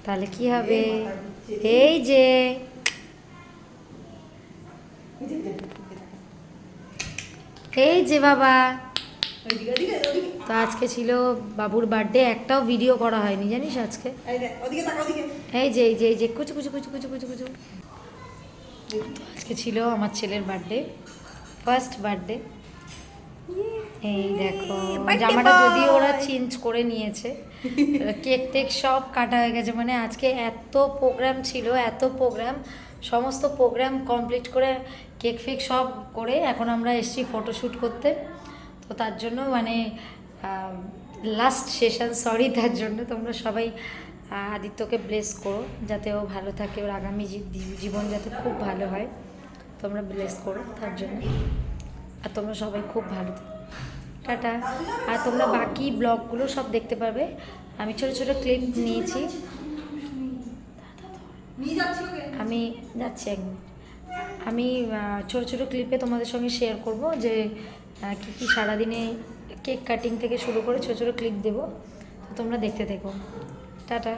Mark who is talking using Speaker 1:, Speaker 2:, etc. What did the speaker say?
Speaker 1: তাহলে কি হবে? এই যে এই যে বাবা, তো আজকে ছিল বাবুর বার্থডে, একটাও ভিডিও করা হয়নি জানিস আজকে। এই যে কুচু কুচু কুচু কুচু কুচু কুচু। তো আজকে ছিল আমার ছেলের বার্থডে, ফার্স্ট বার্থডে। এই দেখো জামাটা যদিও ওরা চেঞ্জ করে নিয়েছে, কেক টেক সব কাটা হয়ে গেছে। মানে আজকে এত প্রোগ্রাম ছিল, এত প্রোগ্রাম, সমস্ত প্রোগ্রাম কমপ্লিট করে কেক ফেক সব করে এখন আমরা এসেছি ফটোশ্যুট করতে। তো তার জন্য মানে লাস্ট সেশন, সরি তার জন্য। তোমরা সবাই আদিত্যকে ব্লেস করো যাতে ও ভালো থাকে, ওর আগামী জীবন যাতে খুব ভালো হয়, তোমরা ব্লেস করো তার জন্য। আর তোমরা সবাই খুব ভালো থাকো, টাটা। আর তোমরা বাকি ব্লগগুলো সব দেখতে পারবে। আমি ছোটো ছোটো ক্লিপ নিয়েছি, আমি যাচ্ছি এক মিনিট। আমি ছোটো ছোটো ক্লিপে তোমাদের সঙ্গে শেয়ার করব যে কী কী সারাদিনে কেক কাটিং থেকে শুরু করে ছোটো ছোটো ক্লিপ দেবো, তো তোমরা দেখতে থেকো। টাটা।